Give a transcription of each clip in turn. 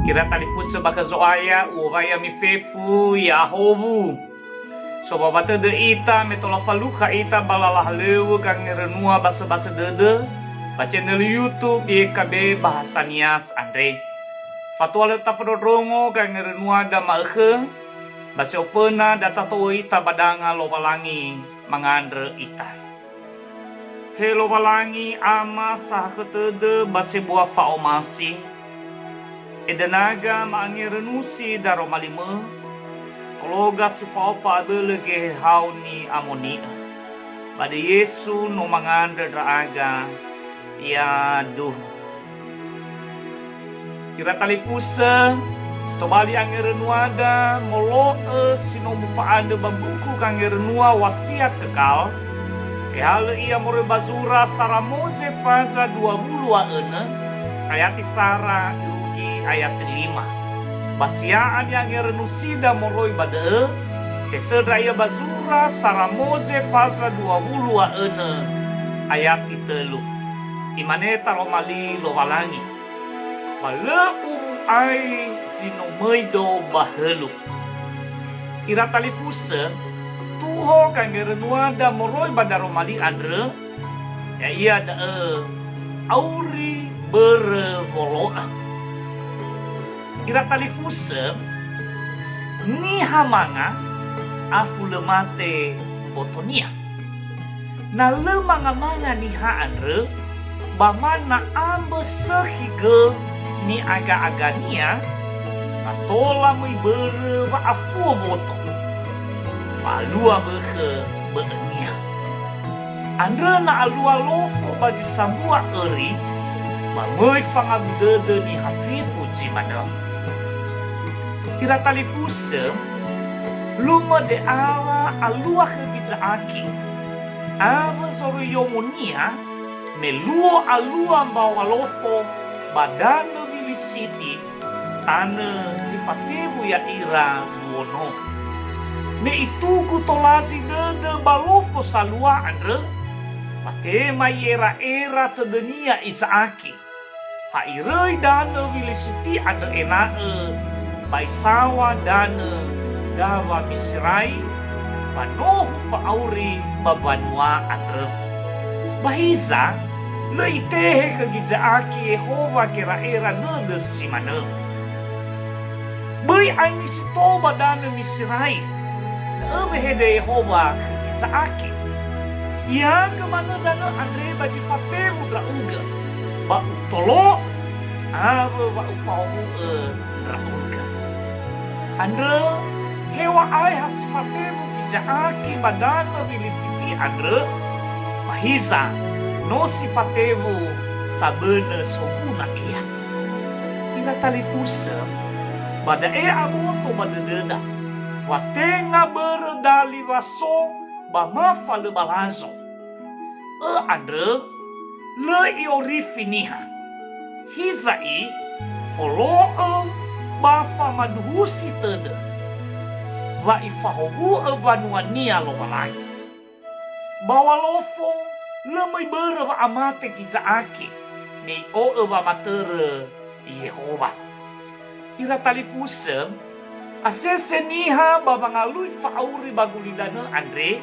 Ira talifus baka zoaya uraya mi fefu ya hobu. So babata de ita metola faluka ita balalah lewu kang renua basa-basa dede. Ba channel YouTube YKB Bahasa Nias Andre. Fatwa leta fadodrongo kang renua da maekhe. Basa ofena data to ita badanga lobalangi mangandre ita. He lobalangi ama sah ketede base buah faomasi. Edenaga maangirenusi daro malime. Kologa si faofa belege hauni amonia. Pada Yesu no mangandre draaga ya duh. Ira talifusa stobali angirenuada molo sino mufaade babuku kangirenua wasiat kekal. Kehale ia more bazura saramoze faza 20 ayat sara ayat 5. Basiaan yang renusida moroi bade kesedraya bazura saramoze faza 20 ayat 3. Imane taromali lowalangi baleu ai jino meido bahelu. Ira talifuse tuho kang renuada moroi badaromali andre ya ia da auri bervoloa. Ira talifuse ni hamanga afu lemate botonia. Na lemanga-manga ni ha andre bamana ambe sehige ni aga-agania atola mui bere wa afu boto. Alua beke beenia. Andre na alua lofo baji sambua eri mamoi fangabudede ni hafifu jimana. Ira talifuse luma de ala alua hebizaaki. Ava zoru yomonia meluo alua bawa lofo badano bilisiti tane sifatebu ya ira buono. Me itugu tolazi dede balofo salua andre matema era tedenia isaaki fa irei dana wilisiti andre enae baisawa dana dawa misrai panohu fa auri babanua andre bahiza leitehe kegijaaki Yehova kera era nede simane bai aini sitoba dana misrai Hede Yehova Isaaki. Ia kemana dana Andre baji fateru drauga. Ba utolo ave ba ufawu drauga. Andre hewa ai hasifateru kijaaki badana bilisiti Andre. Mahiza no sifateru sabene sokuna ia. Ila talifusa bada amoto badededa. Watenga berdali waso bamafa le balazo. Andre le iorifiniha. Hizai follow bafa madhusi tede. Wa ifahobu banuania lo balai. Bawa lofo le mai bere amate kizaaki. Mei o matere Yehova. Ira talifuse asese niha babangalui fauri bagulidana Andre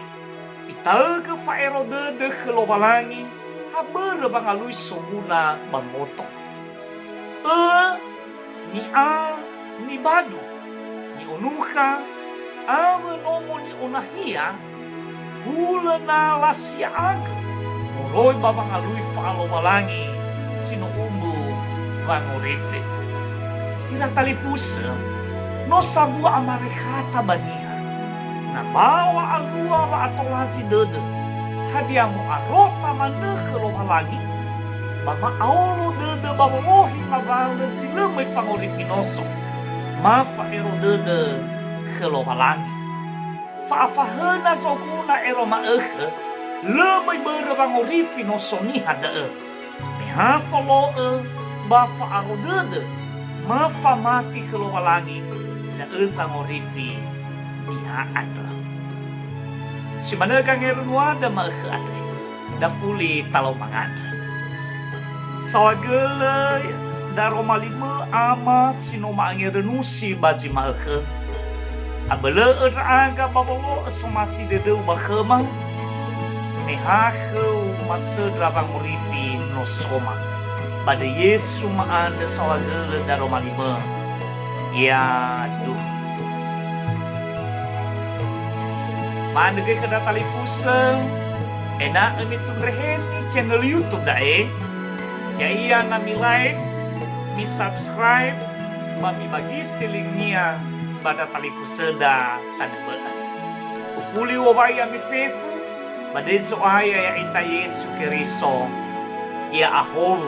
itaga faerode de gelobalangi haber bangalui somuna bamoto ni badu ni onuha ave nomo ni onahia bulana lasiaga moroi babangalui faalobalangi sino umbu bangorife ira talifusa no sabua amarehata baniha na bawa alua wa atolazi dede hadiamu arota maneke lohalangi bama aolo dede bamohi mabale silemai fangorifinoso mafa ero dede gelohalangi faafahena zoguna ero maeke lemai bere bangorifinoso ni hade meha foloe bafa aro dede mafa mati gelohalangi na ezangorifi niha adra. Si mana kangerunwa da maekhe adre. Da fuli talo mangandre. Sawagele daroma lima ama sinoma angirenusi baji malke. Abele aga babolo somasi dede ubahema. Mehake masa drabang murifi no soma. Pada Yesu maanda sawagele daroma lima. Ya duh. Mana ke kada talifusa. Enak emitun reheni channel YouTube dae. Ya iya nami like, mi subscribe, mami bagi silingnya pada talifusa da tanebe. Ufuli wabaya mi fefu, badai soaya ya ita Yesu Keriso. Ya ahol.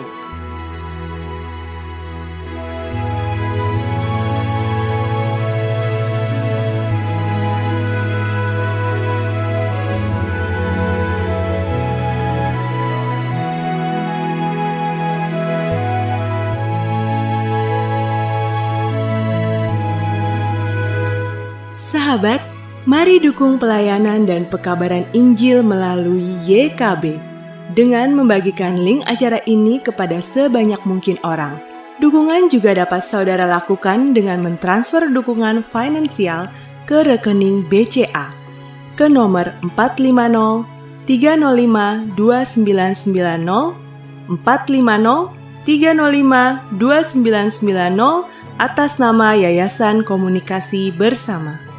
Sahabat, mari dukung pelayanan dan pekabaran Injil melalui YKB dengan membagikan link acara ini kepada sebanyak mungkin orang. Dukungan juga dapat saudara lakukan dengan mentransfer dukungan finansial ke rekening BCA ke nomor 450 305 2990 450 305 2990 atas nama Yayasan Komunikasi Bersama.